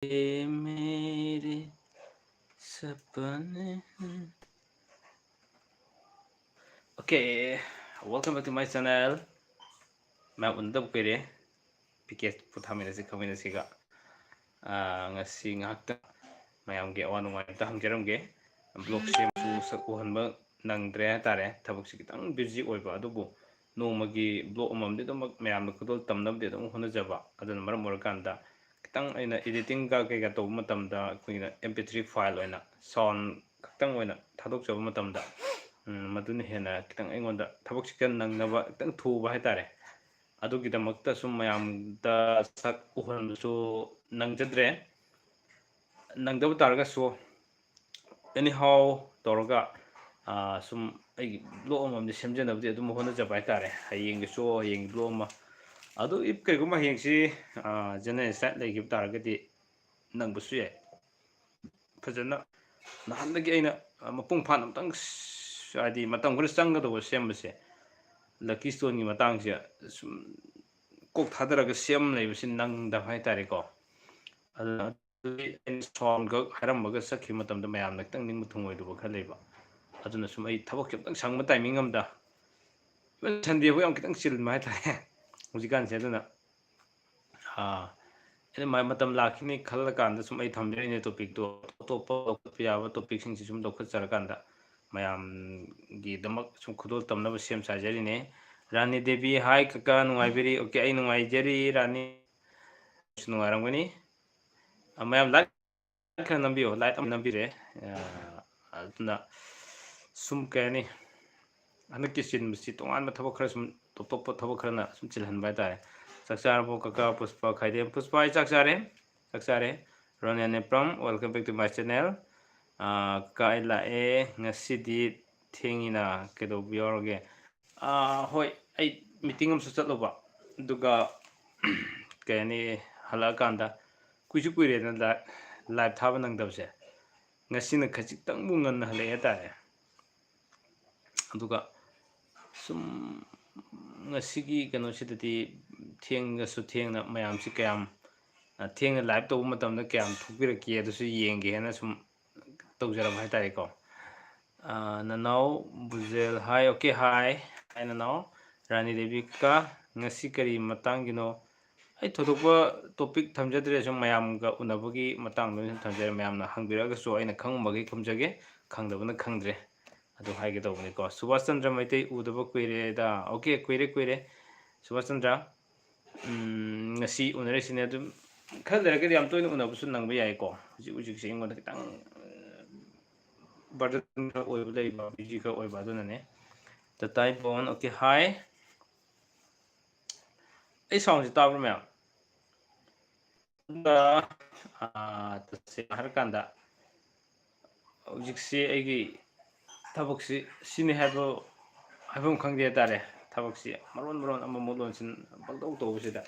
मेरे सपने Okay, welcome back to my channel. Ma'am Unadaba Kuire, PK POTHAMINASI KHANGMINASI ga ngasi ngakta Mayamga awa nungai ta hangjaramge blog sem su sakuhanba nangdre tare thabak si kitang busy oiba adubu nongmagi blog amamde dum mayamna kudol tamnamde dum honajaba aduna maram orakanda kitang aina editing ga kaiga to matamda kuina mp3 file oina sound kitang oina thadok jaba matamda maduna hena kitang aingonda thabak sikan nangnaba kitang thuba haitare adugidamakta sum mayamda sak uhansu nangjadre nangdaba targa so anyhow toroga sum ai blog amamde semjanabdi adum honajaba haitare hayeng so hayeng blog ma adu if kaiguma hengsi jana site legib taragadi nangbusu ye fajana nahandagi aina mapung phan amtang adi matam khara changgadaba sembase lucky stone gi matangse sum kok thadaraga sem leibasi nangdaba haitare ko adu sound ga harambaga sakhi matamda mayamna kitang ningmu thungoiduba khaleba aduna sum ai thabak kitang sangma timing amda Sunday ho yam kitang chil mai tare hujikan se aduna ene mai matam lakhini khalla kanda sum ai thamjari ne topic to topa yaba topic sing sum dokhat charakanda mayam gi damak sum khudol tamna ba sem sajari ne Rani Devi hi kaka nungai beri okay ai nungai jari Rani nungai ramgani mayam like khana nambio like am nambire aduna sum kani anak kisin mesti tongan ma thaba khara sum top thaba khara na sum chilhan bai tare saksar bo kaka puspa khaide puspa ai saksare Ronan Nepram welcome back to my channel kai la e ngasidi thengina kedo biorge hoi ai meeting am su chatloba duga kani hala kanda kuisu kuire na live thaba nang dabse ngasina khajik tang bu ngan hale tare aduga sum ngasigi kano sidati thengga su thengna mayam si kayam thengna live to matamda kayam thukbiraki adusu yenge hena sum tawjaram haitare ko nanau buzel hi okay hi nanau Rani Devi ka ngasi kari matangino ai thodopa topic thamjadre sum mayamga unabagi matangno thamjare mayamna hangbiraga so aina khangmagi khumjage khangdabana khangdre adu haige tawbani ko Subhash Chandra Maitai udaba kuire da okay kuire Subhash Chandra ngasi unare sine adum khalderagadi am toina unabusu nangba yai ko hujik se ingonda kitang burden ka oiba leiba busy ka oiba adunane the type on okay hi ai sound si tabra mayam da tse har kanda hujik se aigi tabaksi sine habo habum khangde tare tabaksi maron ama modon sin bagdau tobusida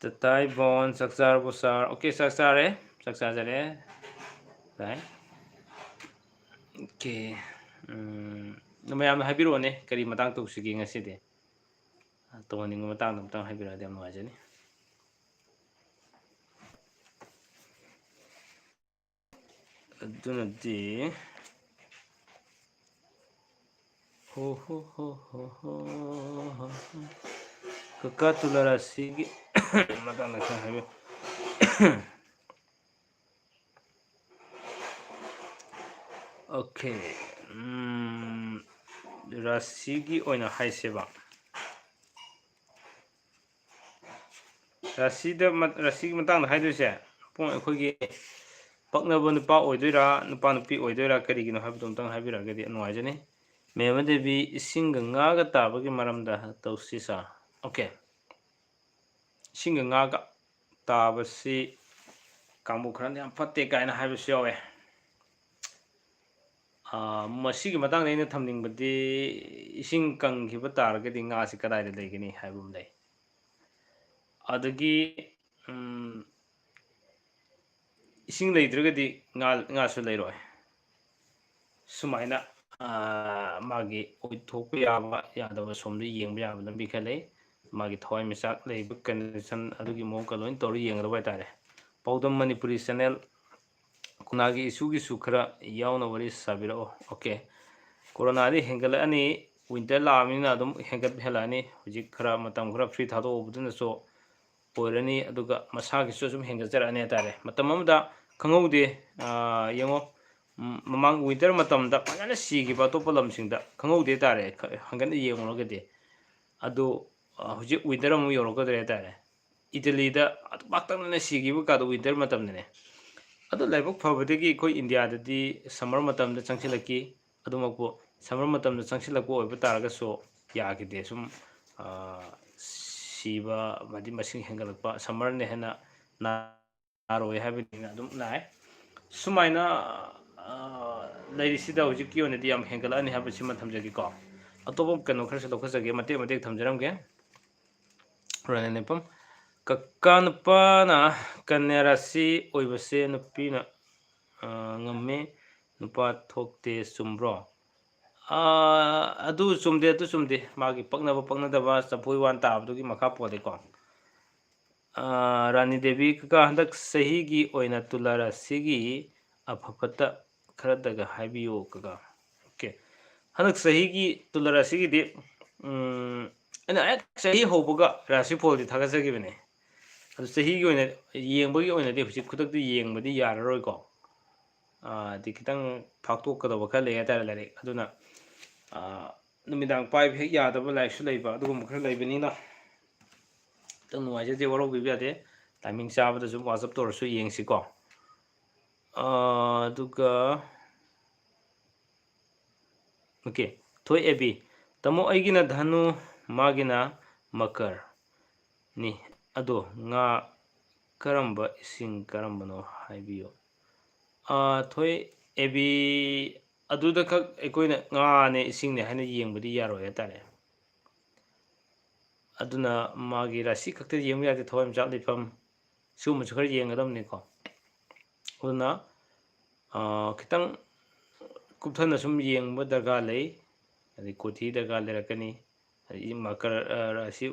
the type on saksar busar okay saksare saksajare right okay mayam habirone kari matang toksigi ngaside toning matang habirade am wajani adunadi ho kaka tularasi matang nakhan habi okay rasigi oina haiseba rasigi matang haiduse pong akhoi paknaba nupa oidoira nupa nupi oidoira karigino habdo amtang habiragadi anwajani Mayama Devi isinga ngaga tabagi maramda tawsisa okay isinga ngaga tabasi kangbu khran yam fatte kaina haibisi yawe masigi matang leina thamningbadi ising kanghiba taragadi ngasi kadaida leigani haibum lei adagi ising leidragadi ngasu leiroi sumaina magi oithokpa yaba yadaba somdu yengba yaba lambi khalei magi thawai misak leiba condition adugi mo ka loin tori yengdaba tare Paudam Manipuri channel kunagi isugi sukra yauna wari sabiro. Okay. Corona di hengala ani winter la amina adum hengat helani hujik khara matam khara free thado obuduna so poirani aduga masagi so sum hengat jarani atare matam amda khangaude yango mamang winter matam da panana sigi ba to polam singda khangaude tare hangan yengo gade adu hujik winter amu yorogadre tare Italy da adu baktang na sigi bu ka winter matam ne adu laibok phabadagi koi India da di summer matam da changchilaki adu makbo summer matam da changchilakbo oiba taraga so yagide sum siba madi masing hengalakpa summer ne hena naroi habini adum nai sumaina lairisi da hujik ki onedi yam hengalani habisi ma thamjagi ko atobo kano khar se lokhasage mate mate thamjaramge rane nepam Kakanpa Kanya Rasi oibase nupina ngamme nupa thokte sumbro adu sumde magi paknadaba sapui wan tabdugi makha pode ko Rani Devi ka handak sahi gi oina tulara sigi afapata kharadaga haibiyo kaga okay handak sahi gi tulara sigi di ana ayat sahi hobuga rasi poldi thagajagi bene sahi gi oina yengbagi oina di husi khudak di yengbadi yararoi ko di kitang phaktok kadaba kha le atara lare aduna numidang pai phek yadaba lai su leiba adugum khara leibani na tang nuai je waro bi ade timing chaba da sum whatsapp tor su yengsi ko aduga okay thoi ebi tamo aigina dhanu magina makar ni ado nga karamba ising karambano haibiyo thoi ebi aduda khak ekoina nga ne ising ne hana yengbadi yaro ya tare aduna magi rasi khakte yeng ya de thoim jat lifam sum chu khar yeng adam ne ko aduna kitang kupthana sum yeng ba daga lei adi kothi daga lerakani adi makar rasi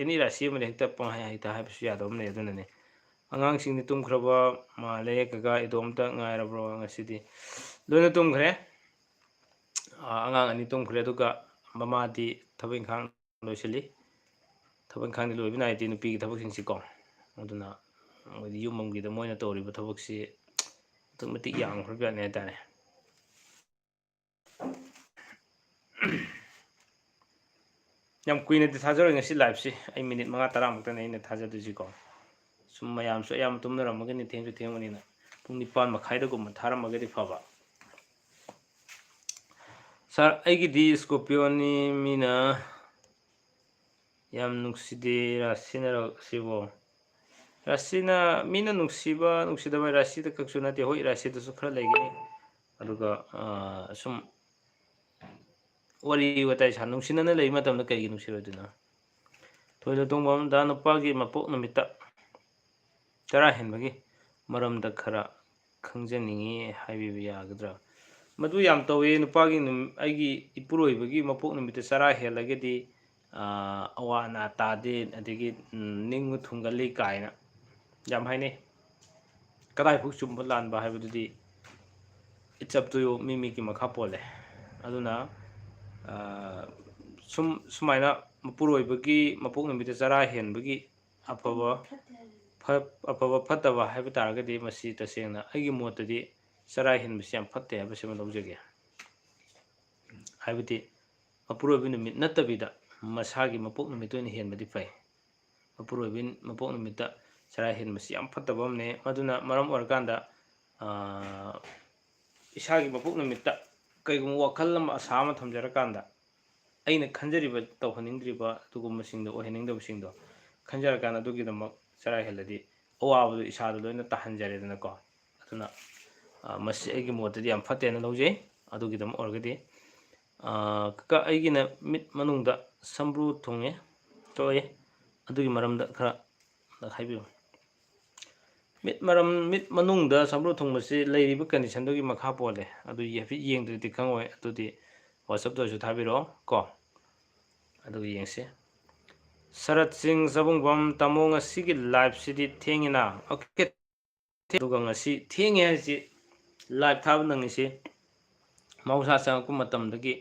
any rasi mane hekta pang hai ta hai su ya dom ne aduna ne angang sing ni tum khraba ma le kaga idom ta ngai ra bro ngasidi loina tum khre angang ani tum khre duga mama di thabing khang loisili thabing khang di loi binai di nupi gi thabak sing si ko aduna ngodi yumam gi da moina tori ba thabak si tumati yang khra ne ta ne yam kuina di thajaro ngasi live si ai minute manga tara mukta ne thajadu ji ko sum mayam so yam tumna ramagani thengju thengmani na pung nipan makhai da gum tharamagadi phaba sir aigi di scorpio ni mina yam nukside rasina sibo rasina mina nuksida ba rasida kaksuna te hoi rasida su khra legi aduga sum wari watai sa nuksina na lei matam na kai nuksiro dina toilo dongbam da nupagi mapok namita tara henbagi maramda khara khangjaningi haibi yagadra madu yam tawe nupagi aigi ipuroibagi mapok namita sara helagedi awana tade adigi ningu thungali kaina yam haine kadai phuk chumba lanba haibududi it's up to you mimi ki makha pole aduna sumaina mapuroibagi mapok namita sara henbagi afaba fataba haiba taragadi masi tasengna aigi motadi sara henbasi yam fatte habasi ma lawjage haibati mapuroibi numit natabida masagi mapok numit oina henbadi fai mapuroibi mapok numita sara henbasi yam fataba amne maduna maram orakanda isagi mapok numita kaigum wakhal ama asa ama thamjarakanda aina khanjariba tawhaningdriba tugum singdo oheningdaba singdo khanjarakanda adugidamak sara heladi awabdu isadu loina tahanjaredana ko aduna masi aigi motadi yam fatena lawjei adugidam orgadi ka aigina mit manungda sambru thonge toye adugi maramda khara haibiyo mit manungda sambru thongmasi leiriba condition dogi makha pole adu yefi yengdridi khangoi adudi whatsapp do su thabiro ko adu yengse Sarat Singh Sabungbam tamo ngasi gi live sidi thengina okay ꯑꯗꯨꯒ ꯉꯁꯤ ꯊꯦꯡꯉꯦ ꯍꯥꯏꯁꯤ live ꯊꯥꯕ ꯅꯪꯉꯤꯁꯤ ꯃꯍꯧꯁꯥ ꯆꯪꯉꯛꯄ ꯃꯇꯝꯗꯒꯤ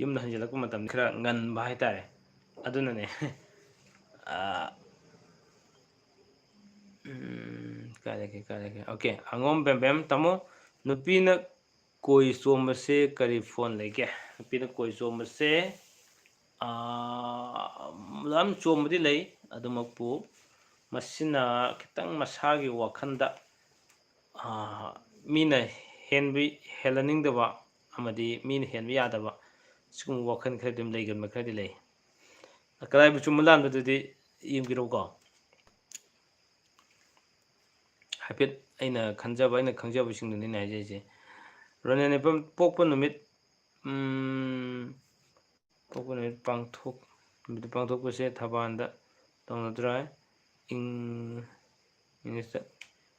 ꯌꯨꯝꯗ ꯍꯟꯖꯤꯜꯂꯛꯄ ꯃꯇꯝꯗ ꯈꯔ ꯉꯟꯕ ꯍꯥꯏꯇꯥꯔꯦ ꯑꯗꯨꯅꯅꯦ ꯀꯥꯏꯗꯒꯦ ꯑꯣꯀꯦ ꯑꯉꯣꯝ ꯕꯦꯝꯕꯦꯝ ꯇꯥꯃꯣ ꯅꯨꯄꯤꯅ ꯀꯣꯏ ꯆꯣꯝꯕꯁꯦ ꯀꯔꯤ ꯐꯣꯟ ꯂꯩꯒꯦ ꯅꯨꯄꯤꯅ ꯀꯣꯏ ꯆꯣꯝꯕꯁꯦ ꯌꯥꯝ ꯆꯣꯝꯕꯗꯤ ꯂꯩ ꯑꯗꯨꯃꯛꯄꯨ ꯃꯁꯤꯅ ꯈꯤꯇꯪ ꯃꯁꯥꯒꯤ ꯋꯥꯈꯜꯗ ꯃꯤꯅ ꯍꯦꯜꯍꯟꯅꯤꯡꯗꯕ ꯑꯃꯗꯤ ꯃꯤꯅ ꯍꯦꯟꯕ ꯌꯥꯗꯕ ꯁꯤꯒꯨꯝꯕ ꯋꯥꯈꯜ ꯈꯔꯗꯤ ꯑꯗꯨꯝ ꯂꯩꯒꯟꯕ ꯈꯔꯗꯤ ꯂꯩ ꯀꯗꯥꯏꯕꯨ ꯆꯨꯝꯕ ꯂꯥꯟꯕꯗꯨꯗꯤ ꯌꯦꯡꯕꯤꯔꯛꯎꯀꯣ ꯍꯥꯏꯐꯦꯠ ꯑꯩꯅ ꯈꯪꯖꯕꯁꯤꯡꯗꯨꯅꯤ ꯑꯩꯅ ꯍꯥꯏꯖꯔꯤꯁꯦ ꯔꯣꯅꯦꯜ ꯅꯤꯄꯝ ꯄꯣꯛꯄ ꯅꯨꯃꯤꯠ ꯄꯥꯡꯊꯣꯛꯄꯁꯦ ꯊꯕꯥꯟꯗ ꯇꯧꯅꯗ꯭ꯔꯥ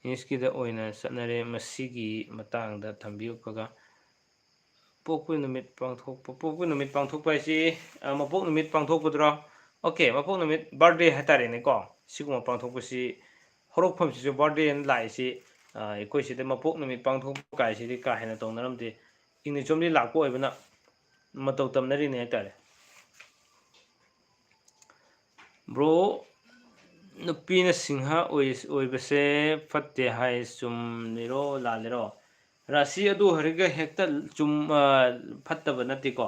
ꯏꯪꯂꯤꯁꯀꯤꯗ ꯑꯣꯏꯅ ꯆꯠꯅꯔꯦ ꯃꯁꯤꯒꯤ ꯃꯇꯥꯡꯗ ꯊꯝꯕꯤꯌꯨꯒ ꯄꯣꯛꯄ ꯅꯨꯃꯤꯠ ꯄꯥꯡꯊꯣꯛꯄ ꯍꯥꯏꯁꯤ ꯃꯄꯣꯛ ꯅꯨꯃꯤꯠ ꯄꯥꯡꯊꯣꯛꯄꯗꯨꯔꯣ ꯑꯣꯀꯦ ꯃꯄꯣꯛ ꯅꯨꯃꯤꯠ ꯕꯥꯔꯗꯦ ꯍꯥꯏꯇꯥꯔꯦꯅꯦꯀꯣ ꯁꯤꯒꯨꯝꯕ ꯄꯥꯡꯊꯣꯛꯄꯁꯤ ꯍꯧꯔꯛꯐꯝꯁꯤꯁꯨ ꯕꯥꯔꯗꯦꯅ ꯂꯥꯛꯏꯁꯤ ꯑꯩꯈꯣꯏ ꯁꯤꯗ ꯃꯄꯣꯛ ꯅꯨꯃꯤꯠ ꯄꯥꯡꯊꯣꯛꯄ ꯀꯥꯏꯁꯤꯗꯤ ꯀꯥ ꯍꯦꯟꯅ ꯇꯧꯅꯔꯝꯗꯦ ꯏꯪꯂꯤꯁ ꯂꯥꯛꯄ ꯑꯣꯏꯕꯅ ꯃꯇꯧ ꯇꯝꯅꯔꯤꯅꯦ ꯍꯥꯏꯇꯥꯔꯦ ꯕ꯭ꯔꯣ ꯅꯨꯄꯤꯅ ꯁꯤꯡꯍ ꯑꯣꯏꯕꯁꯦ ꯐꯠꯇꯦ ꯍꯥꯏ ꯆꯨꯝꯂꯤꯔꯣ ꯂꯥꯜꯂꯤꯔꯣ ꯔꯥꯁꯤ ꯑꯗꯨ ꯑꯣꯏꯔꯒ ꯍꯦꯛꯇ ꯐꯠꯇꯕ ꯅꯠꯇꯦꯀꯣ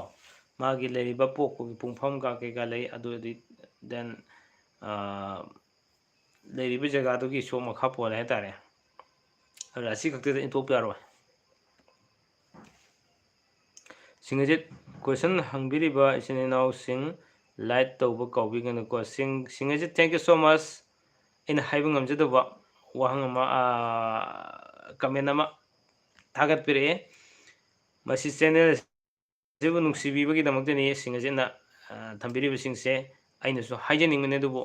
ꯃꯥꯒꯤ ꯂꯩꯔꯤꯕ ꯄꯣꯛꯄꯒꯤ ꯄꯨꯡꯐꯝꯒ ꯀꯩꯀꯥ ꯂꯩ ꯑꯗꯨꯗꯤ ꯗꯦꯟ ꯂꯩꯔꯤꯕ ꯖꯒꯥꯗꯨꯒꯤ ꯁꯣꯛ ꯃꯈꯥ ꯄꯣꯜꯂꯦ ꯍꯥꯏꯇꯥꯔꯦ ꯑꯗꯨꯅ ꯑꯁꯤ ꯈꯛꯇꯗ ꯏꯟꯊꯣꯛꯄ ꯌꯥꯔꯣꯏ ꯁꯤꯡꯑꯖꯤꯠ ꯀꯣꯏꯁꯟ ꯍꯪꯕꯤꯔꯤꯕ ꯏꯆꯤꯟ ꯏꯅꯥꯎꯁꯤꯡ ꯂꯥꯏꯠ ꯇꯧꯕ ꯀꯥꯎꯕꯤꯒꯅꯨꯀꯣ ꯁꯤꯡꯑꯖꯤꯠ ꯊꯦꯡꯛ ꯌꯨ ꯁꯣ ꯃꯆ ꯑꯩꯅ ꯍꯥꯏꯕ ꯉꯝꯖꯗꯕ ꯋꯥꯍꯪ ꯑꯃ ꯀꯃꯦꯟ ꯑꯃ ꯊꯥꯒꯠꯄꯤꯔꯛꯑꯦ ꯃꯁꯤ ꯆꯦꯟꯅꯦꯜ ꯁꯤꯕꯨ ꯅꯨꯡꯁꯤꯕꯤꯕꯒꯤꯗꯃꯛꯇꯅꯤ ꯁꯤꯡꯑꯖꯤꯠꯅ ꯊꯝꯕꯤꯔꯤꯕꯁꯤꯡꯁꯦ ꯑꯩꯅꯁꯨ ꯍꯥꯏꯖꯅꯤꯡꯕꯅꯤ ꯑꯗꯨꯕꯨ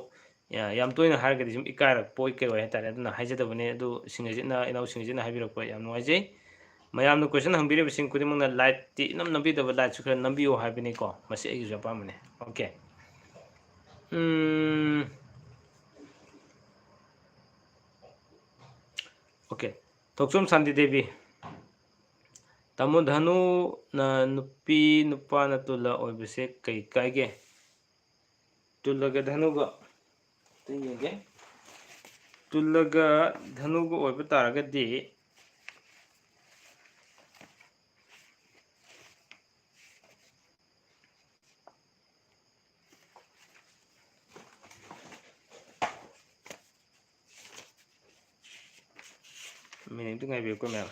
ꯌꯥꯝ ꯇꯣꯏꯅ ꯍꯥꯏꯔꯒꯗꯤ ꯁꯨꯝ ꯏꯀꯥꯏꯔꯛꯄ ꯀꯩ ꯑꯣꯏ ꯍꯥꯏꯇꯥꯔꯦ ꯑꯗꯨꯅ ꯍꯥꯏꯖꯗꯕꯅꯤ ꯑꯗꯨ ꯏꯅꯥꯎ ꯁꯤꯡꯑꯖꯤꯠꯅ ꯍꯥꯏꯕꯤꯔꯛꯄ ꯌꯥꯝ ꯅꯨꯡꯉꯥꯏꯖꯩ ꯃꯌꯥꯝꯅ ꯀꯣꯏꯁꯟ ꯍꯪꯕꯤꯔꯤꯕꯁꯤꯡ ꯈꯨꯗꯤꯡꯃꯛꯅ ꯂꯥꯏꯠꯇꯤ ꯏꯅꯝ ꯅꯝꯕꯤꯗꯕ ꯂꯥꯏꯠꯁꯨ ꯈꯔ ꯅꯝꯕꯤꯌꯨ ꯍꯥꯏꯕꯅꯤꯀꯣ ꯃꯁꯤ ꯑꯩꯒꯤꯁꯨ ꯑꯄꯥꯝꯕꯅꯤ ꯑꯣꯀꯦ ꯑꯣꯀꯦ ꯊꯣꯛꯆꯣꯝ ꯁꯥꯟꯇꯤ ꯗꯦꯕꯤ ꯇꯥꯃꯣ ꯙꯅꯨꯅ ꯅꯨꯄꯤ ꯅꯨꯄꯥꯅ ꯇꯨꯜꯂ ꯑꯣꯏꯕꯁꯦ ꯀꯩ ꯀꯥꯏꯒꯦ ꯇꯨꯜꯂꯒ ꯙꯅꯨꯒ ꯌꯦꯡꯒꯦ ꯇꯨꯜꯂꯒ ꯙꯅꯨꯒ ꯑꯣꯏꯕ ꯇꯥꯔꯒꯗꯤ ꯃꯤꯅꯤꯠꯇꯨ ꯉꯥꯏꯕꯤꯌꯨꯀꯣ ꯃꯌꯥꯝ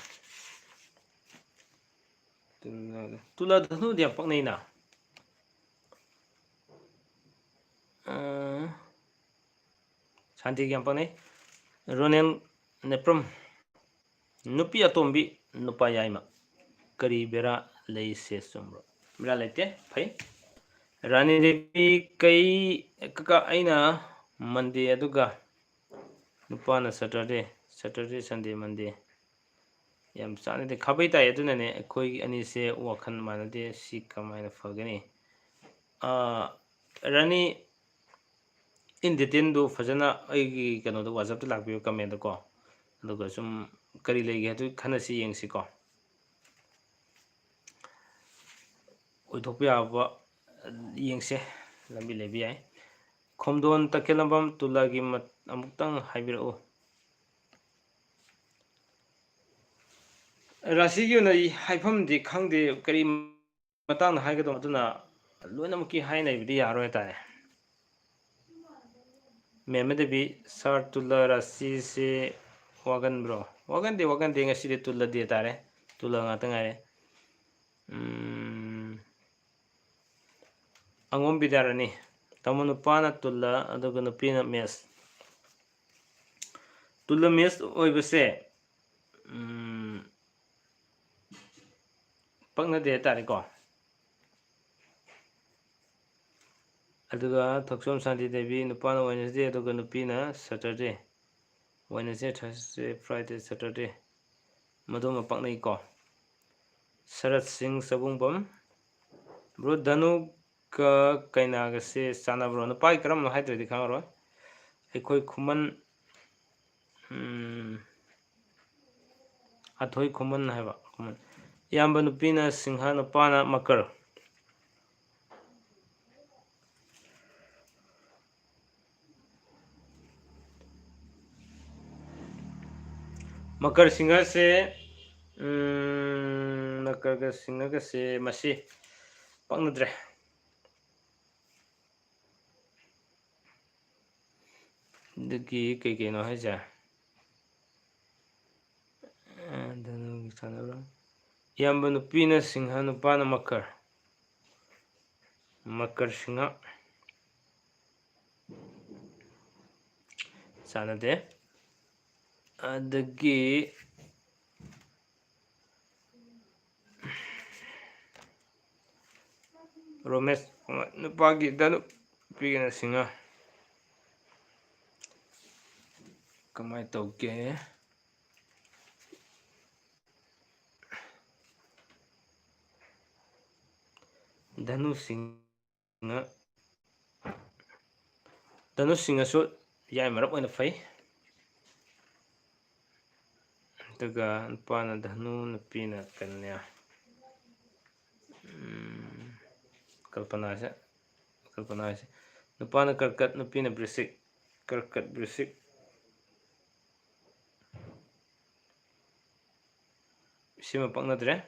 ꯇꯨꯜꯂ ꯙꯅꯨꯗꯤ ꯌꯥꯝ ꯄꯛꯅꯩꯅ ꯁꯥꯟꯇꯤꯒꯤ ꯌꯥꯝ ꯄꯛꯅꯩ ꯔꯣꯅꯦꯜ ꯅꯦꯄ꯭ꯔꯝ ꯅꯨꯄꯤ ꯑꯇꯣꯝꯕꯤ ꯅꯨꯄꯥ ꯌꯥꯏꯃ ꯀꯔꯤ ꯕꯦꯔꯥ ꯂꯩ ꯁꯦ ꯆꯨꯝꯕ꯭ꯔꯣ ꯕꯦꯔꯥ ꯂꯩꯇꯦ ꯐꯩ ꯔꯥꯅꯤ ꯗꯦꯕꯤ ꯀꯩ ꯀꯀꯥ ꯑꯩꯅ ꯃꯟꯗꯦ ꯑꯗꯨꯒ ꯅꯨꯄꯥꯅ ꯁꯦꯇꯔꯗꯦ ꯁꯟꯗꯦ ꯃꯟꯗꯦ ꯌꯥꯝ ꯆꯥꯟꯅꯗꯦ ꯈꯥꯕꯩ ꯇꯥꯏ ꯑꯗꯨꯅꯅꯦ ꯑꯩꯈꯣꯏ ꯑꯅꯤꯁꯦ ꯋꯥꯈꯜ ꯃꯥꯟꯅꯗꯦ ꯁꯤ ꯀꯃꯥꯏꯅ ꯐꯒꯅꯤ ꯔꯥꯅꯤ ꯏꯟ ꯗꯤꯇꯦꯜꯗꯨ ꯐꯖꯅ ꯑꯩꯒꯤ ꯀꯩꯅꯣꯗ ꯋꯥꯆꯞꯇ ꯂꯥꯛꯄꯤꯌꯨ ꯀꯃꯦꯟꯗꯀꯣ ꯑꯗꯨꯒ ꯁꯨꯝ ꯀꯔꯤ ꯂꯩꯒꯦ ꯍꯥꯏꯗꯨ ꯈꯟꯅꯁꯤ ꯌꯦꯡꯁꯤꯀꯣ ꯑꯣꯏꯊꯣꯛꯄ ꯌꯥꯕ ꯌꯦꯡꯁꯦ ꯂꯝꯕꯤ ꯂꯩꯕ ꯌꯥꯏ ꯈꯣꯝꯗꯣꯟ ꯇꯈꯦꯜꯂꯝꯕꯝ ꯇꯨꯂꯥꯒꯤ ꯑꯃꯨꯛꯇꯪ ꯍꯥꯏꯕꯤꯔꯛꯎ ꯔꯥꯁꯤꯒꯤ ꯑꯣꯏꯅ ꯍꯥꯏꯐꯝꯗꯤ ꯈꯪꯗꯦ ꯀꯔꯤ ꯃꯇꯥꯡꯗ ꯍꯥꯏꯒꯗꯧꯕ ꯑꯗꯨꯅ ꯂꯣꯏꯅꯃꯛꯀꯤ ꯍꯥꯏꯅꯕꯗꯤ ꯌꯥꯔꯣꯏ ꯍꯥꯏꯇꯥꯔꯦ ꯃꯦꯝꯃꯗꯕꯤ ꯁꯥꯔ ꯇꯨꯜꯂꯥ ꯔꯥꯁꯤꯁꯦ ꯋꯥꯒꯟꯕ꯭ꯔꯣ ꯋꯥꯒꯟꯗꯦ ꯉꯁꯤꯗꯤ ꯇꯨꯜꯂꯗꯦ ꯇꯥꯔꯦ ꯇꯨꯜꯂꯥ ꯉꯥꯛꯇ ꯉꯥꯏꯔꯦ ꯑꯉꯣꯝ ꯕꯤꯗ꯭ꯌꯥꯔꯥꯅꯤ ꯇꯥꯃꯣ ꯅꯨꯄꯥꯅ ꯇꯨꯜꯂ ꯑꯗꯨꯒ ꯅꯨꯄꯤꯅ ꯃꯦꯁ ꯇꯨꯜꯂ ꯃꯦꯁ ꯑꯣꯏꯕꯁꯦ ꯄꯛꯅꯗꯦ ꯍꯥꯏꯇꯥꯔꯦꯀꯣ ꯑꯗꯨꯒ ꯊꯣꯛꯆꯣꯝ ꯁꯥꯟꯇꯤ ꯗꯦꯕꯤ ꯅꯨꯄꯥꯅ ꯋꯦꯗꯅꯁꯗꯦ ꯑꯗꯨꯒ ꯅꯨꯄꯤꯅ ꯁꯦꯇꯔꯗꯦ ꯋꯦꯗꯅꯁꯗꯦ ꯊꯔꯁꯗꯦ ꯐ꯭ꯔꯥꯏꯗꯦ ꯁꯦꯇꯔꯗꯦ ꯃꯗꯨꯃ ꯄꯛꯅꯩꯀꯣ ꯁꯔꯠ ꯁꯤꯡ ꯆꯕꯨꯡꯕꯝ ꯕ꯭ꯔꯣ ꯙꯅꯨꯒ ꯀꯩꯅꯥꯒꯁꯦ ꯆꯥꯟꯅꯕ꯭ꯔꯣ ꯅꯨꯄꯥꯒꯤ ꯀꯔꯝꯕꯅꯣ ꯍꯥꯏꯗ꯭ꯔꯗꯤ ꯈꯪꯉꯔꯣꯏ ꯑꯩꯈꯣꯏ ꯈꯨꯃꯟ Athoi Kuman Hava Kuman Yamba Nupina Singha Nupana Makar Makar Singha se Makar Singha se Masi Pangnadre Dagi Kikino Haja Yamba Nupina Singha Nupana Makar Makar Singha Sanade Adagi Romes Nupagi Danu Pigana Singha Kamai Toge Danu Singha Danu Singha so Yai Marap on the Fay Daga Pana Danu Nupina Kanya Kalpanasa Kalpanasa Nupana Karkat Nupina Brisik Karkat Brisik Sima Pangnadre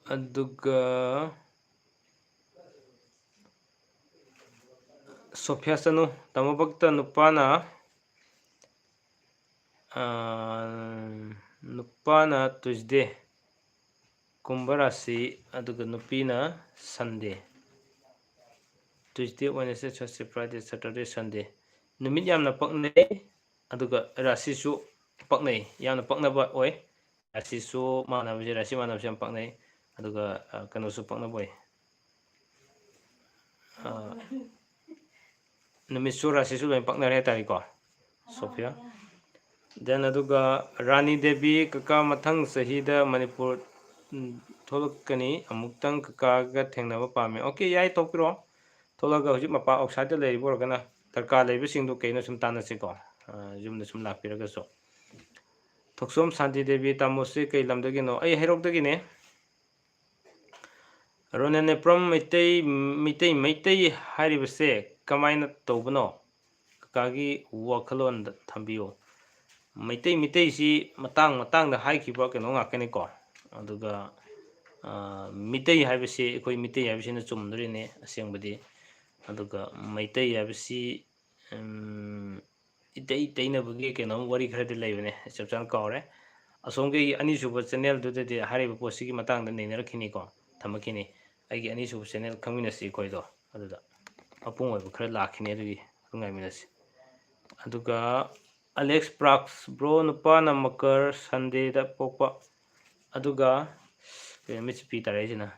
Aduga Sophia Sanu Tamabakta Nupana Nupana Tuesday Kumbarasi Aduga Nupina Sunday Tuesday, Wednesday, Thursday, Friday, Saturday, Sunday Numit Yamna Paknay Aduga Rasisu Paknay Yamna Paknaba Oi Rasisu Mana Rasi Mana Sham Paknay Aduga Kanosu Paknaboy Numitsu Rasisu Paknare Tariko Sophia Then aduga Rani Devi Kaka Mathang Sahida Manipur Tholakani Amuktang Kaka ga Thengnaba Pame Okay yai tokpiro Tholaga hujik mapa outside leibo ragana tarka leibo singdu keino sum tanasiko jumda sum lakpiraga so Thoksom Santi Devi Tamose kei lamdagino ai herokdagine Ronene prom mitei haribase kamaina tobano Kakagi wakalon thambiyo Mitei si matang da haikiba keno ngakene ko aduga mitei haibase ekoi mitei haibase na chumdrine asengbadi aduga maitai haibasi itei na bugi keno wari khradi leibane chapchan kawre asongge ani suba channel dudade hariba posigi matang da neinarakini ko thamakini aigi ani suba channel khangminasi koido aduda apung oibu khra lakhini adugi ngaiminasi aduga Alex Prax bro nupa na Makar Sunday da pokpa aduga mitpi taresina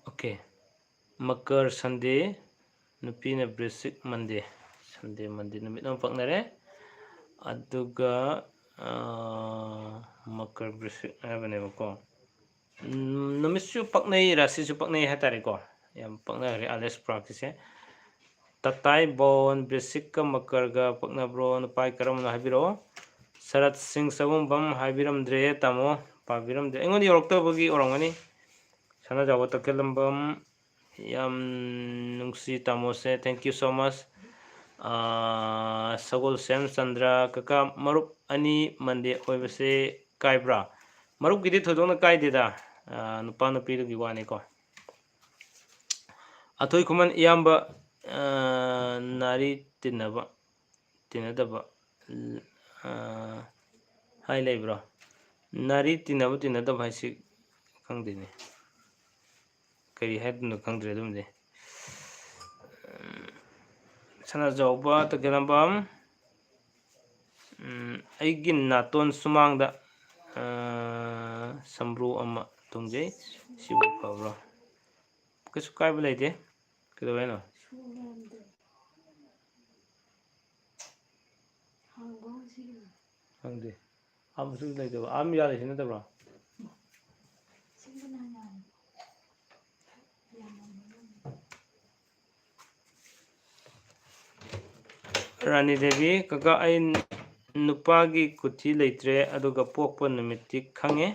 okay Makar Sunday nupi na Brisik Monday Monday numit nam paknare aduga Makar Brisik abane ko numitsu paknai rasisu paknai hatare ko yam paknare Alex Prax se Tatai Bon Brisika Makarga Paknabro Pai Karam Habiro Sarat Singh Sabumbam Habiram Dre Tamo Pabiram De Engoni Yorokta Bugi Orangani Sana Jawata Kelambam Yam Nungsi Tamose thank you so much Sagol Sam Chandra Kaka Marup Ani Mande Oibase Kaibra Marup Gidi Thodona Kaidida Nupa Nupi Giwani ko Atoi Kuman Yamba Nari Tinadaba Hai Lebro Nari Tinadaba Haisi Kangdini Kari had no Kangdredum Sana Joba to Gelambam Aigin Naton Sumangda Sambru Ama Tungje Sibu Pabro Kasukai Blade Kidoveno Hangde Amsu like Am Yalish in the bra Rani Devi kaka ai nupagi kuthi leitre aduga pokpa numiti khange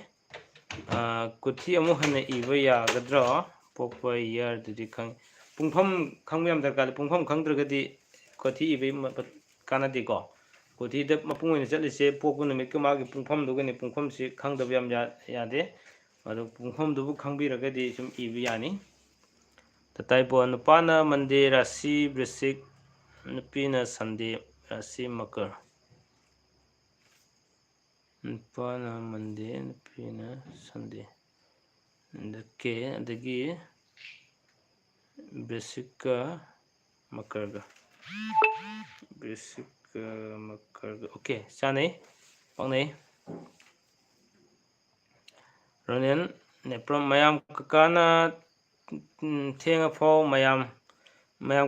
kuthi amu hana iba yagadra pokpa year dudi khang pungpham khangyam darkar pungpham khangdragadi kuthi ibe kanadi ko kuthi da mapung oina chatlise pokpa numit ka magi pungpham dugani pungpham si khangdaba yam yade adu pungpham dubu khangbiragadi sum iba yani tatai bo nupana mande rasi brisik nupina sande rasi makar nupana mande nupina sande ndake adagi brisika makarga brisika makarga okay chanai pangnai ronen neprom mayam kakana thenga phau mayam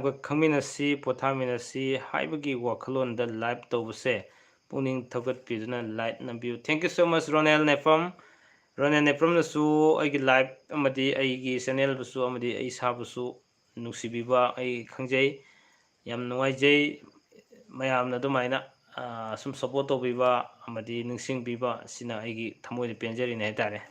ka khangminasi pothaminasi haibagi wakhalonda live tawbase puning thogat piduna light nambiu. Thank you so much Ronel Neprom nasu aigi live amadi aigi channel busu amadi ai sabusu nusibiba ai khangjai yam nuwaijai mayamna dumaina sum support tawbiba amadi ningsingbiba sina aigi thamoida penjari ne haitare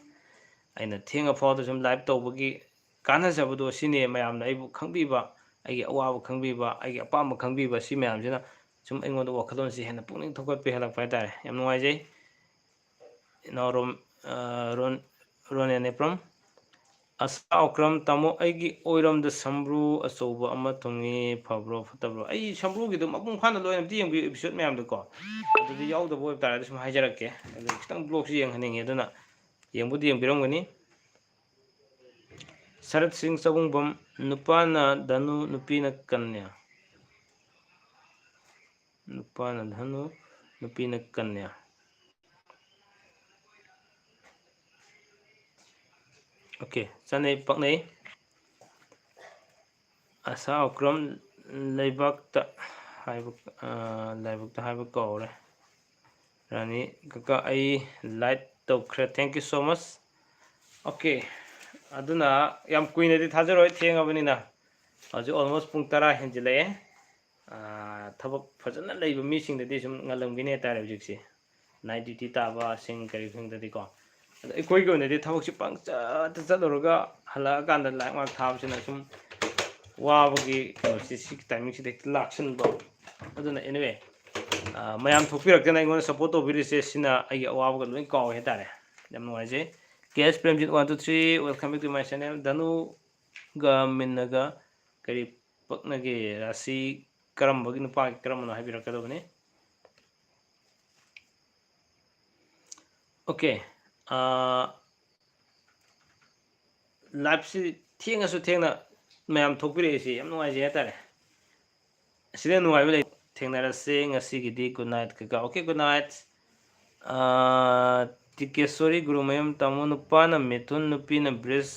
aina thenga phawda sum live tawbagi kanajabado sine mayamna aibu khangbiba aigi awaba khangbiba aigi apamba khangbiba si mayamjina sum aingoda wakhalonsi hena puning thokat pe halak paitare yam nuwaijai norom ron neprom asa okram tamo aigi oiram da sambru asoba ama tongi fabro fatabro ai sambru gi dum apung khana loina ti yeng episode mayam da ko adudi yawda boy tare sum haijarake adu kitang blog si yeng haninge aduna yengbudi yengbiramgani Sarat Singh Sabungbam nupana danu nupina kanya nupana dhanu nupina kanya okay chanai paknai asa okram leibakta haiba kawre rani kaka ai light tawkhre thank you so much okay aduna yam kuina di thajaroi thengabani na aju almost pung 10 henjile thabak fajana leiba mi sing dadi sum ngalamgine tare hujikse night duty taba sing kari khungdadi ko ikoi ko ne di thabak si pang chaloroga hala kanda lak mak thabsina sum wabagi si timing si laksan ba aduna anyway mayam thokpirakna ingona support tawbirise sina ai awabaga loi kaw hetare yam nuwaije KS Premjit 1 2 3 welcome back to my channel danu ga minnaga kari paknage rasi karambagi nupa karamna habirakadobani okay live si thengasu thengna mayam thokpiresi yam nuwaije hetare sida nuwaiba lei thengnarase ngasigidi good night kaka okay good night Tikesori Gurumayam tamo nupana mithun nupina bridge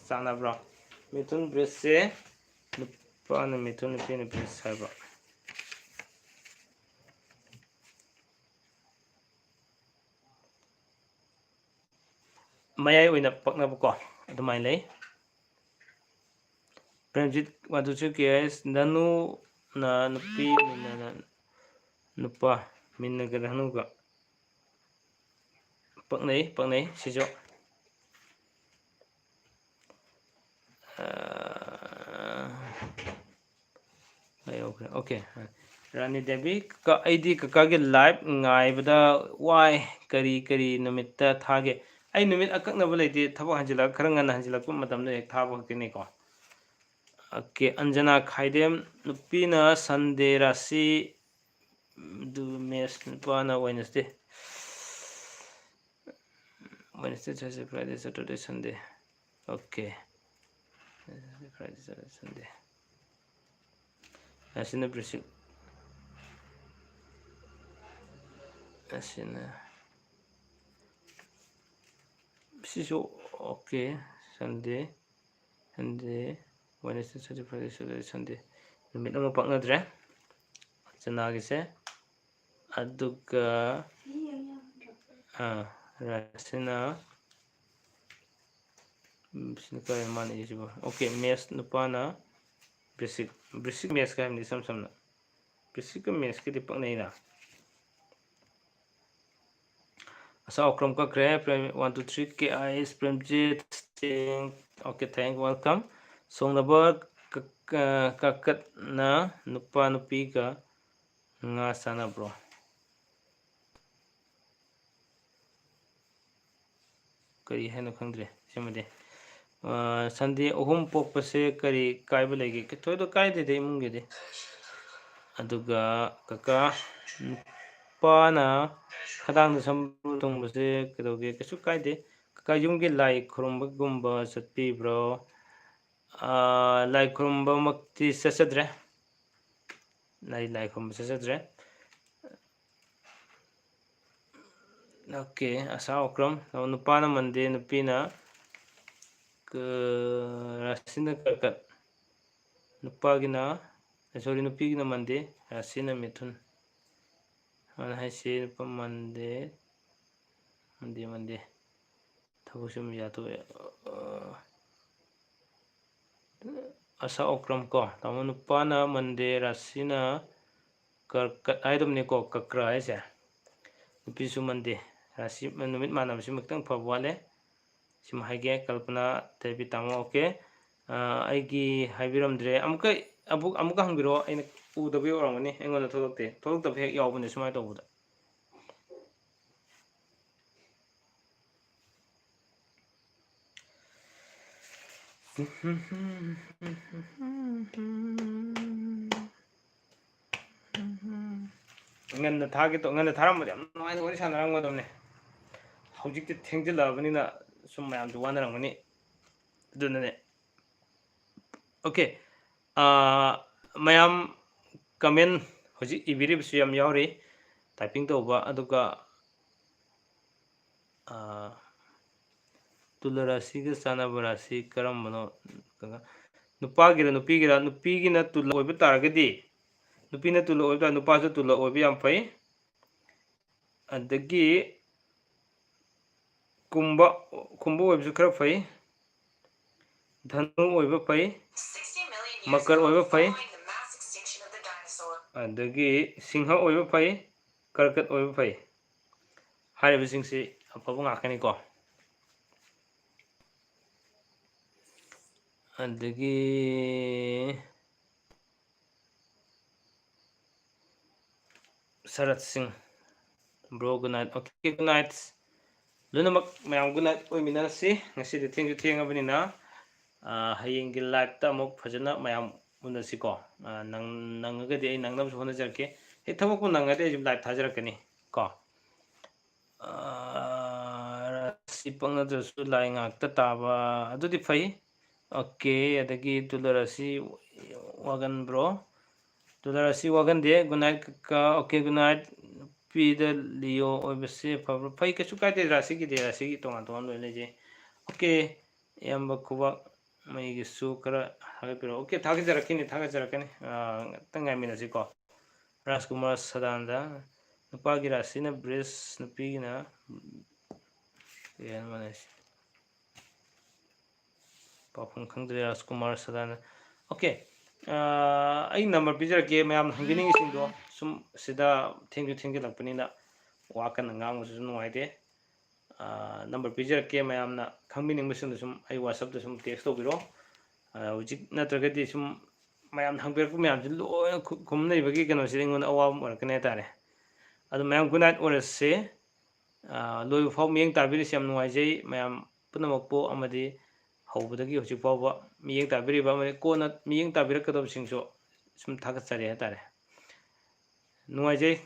sanabra mithun bridge se nupana mithun nupina bridge haiba mayai oina paknaba ko adumai lei Premjit 123 KS danu na nupi minna nupa minna gadhanuga paknai sijo okay Rani Devi ka ID kakage live ngaibada why kari numitta thage ai numit akaknaba leiti thabo hanjila kharanga hanjila kum matamda ek thabo kini ko okay Anjana Khaidem nupina Sunday rasi do mes nupana Wednesday Thursday Friday Saturday Sunday okay Friday Saturday Sunday asina brisik asina siso okay Sunday Wednesday Thursday Friday Saturday Sunday numit ama paknadre chanagise aduga rasina sina man isibo okay mes nupana basic mes ka ni samna physical means ki dipak nei na asa okram ka kre prem 1 2 3 ki premjit sting okay thank welcome song number kakat na nupa nupi ka nga sana bro kari haino khangdre semade Sunday ohum pokpase kari kaiba legi ke thoido kaide de imungge de aduga kaka pana khadang da sambu tungbase kedoge kesu kaide kaka yumge lai khurumba gumba satpi bro lai khurumba makti sasadre lai khurumba sasadre okay asa okram nupana mande nupina ke rasina kakat nupagina sorry nupigina mande rasina mithun ana haise nupa mande thagusum yato asa okram ko tamo nupana mande rasina karkat aidom ne ko kakra haise nupisu mande rasi numit manam simaktang phawale sim haige kalpana tebi tamo okay aigi haibiramdre amuka hangbiro aina udabi orangani engona tholokte hek yawbune sumai tawbuda ngana thage to ngana tharamode am noina wari sanarangodamne hojikte thengjilabani sum mayam du wanarangani dunane okay mayam comment hojik ibiribsu yam yawri typing tawba aduga tularasi ga sanabarasi karambano nupagira nupigina tula oiba taragadi nupina tula oiba nupasu tula oiba yam fai adagi kumba oibasu khara fai dhanu oiba fai makar oiba fai adagi singha oiba fai karkat oiba fai haribasingsi afaba ngakani ko adagi Sarat Singh bro good night okay good night lunamak mayam good night oi minasi ngasi de theng abanina hayenggi live ta amuk phajana mayam unasi ko nangagadi ai nangnam hona jarke he thamuk nangade ai live thajarakani ko rasi pangnadrasu lai ngakta taba adudi fai okay adagi tularasi wagan bro tularasi wagan de good night ka okay good night pida leo oibase fabro fai kasu kaide rasi gi de rasi gi tongan loi leje okay yamba kuba mai gi su kara hagapiro okay thagajarakani tangai minasi ko Rajkumar Sadanda nupagi rasina bris nupigina yan manas pafung khangdre Rajkumar Sadanda okay ai number pijarake mayam hangbining singdo sum sida thengi lakpanina wakan ngang su nuaide number pijarake mayamna khangbining masing sum ai WhatsApp da sum text to biro hujik natragadi sum mayam hangberku mayam ji loi khumnai bagi kano siringon awam orkane tare adu mayam good night orase loi fau miyeng tabiri siam nuaijai mayam punamakpo amadi hawbadagi hujik fauba miyeng tabiri ba mane kona miyeng tabirakadab singso sum thagatsare hatare nuaijai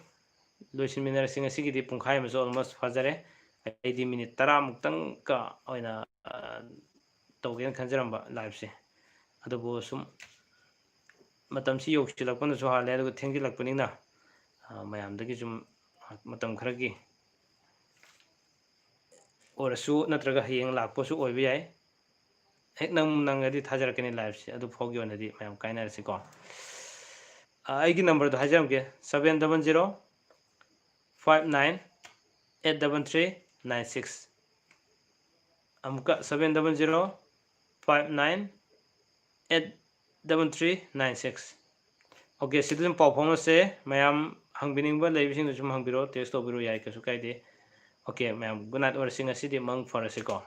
loisinminarasi ngasigidi pungkhai maso almost fajare aidi minute 10 muktang ka oina tawgen khanjaramba live se adubo sum matam si yoksilakpana so hale adugo thengilakpanina mayamdagi sum matam kharagi orasu natraga hayeng lakposu oiba yai hek nangadi thajarakani live se adu fogi onadi mayam kainarasi ko aigi number do hajaramge 700 59 83396 amuka 700 59 83396 okay सिदुम पाउ फाउनसे ma'am हंबिनिंगबा लेबिसिंग सुम हंबिरो test तोबिरो याय कसु कायदे okay ma'am good night और सिंग असिदि मंग फरसे को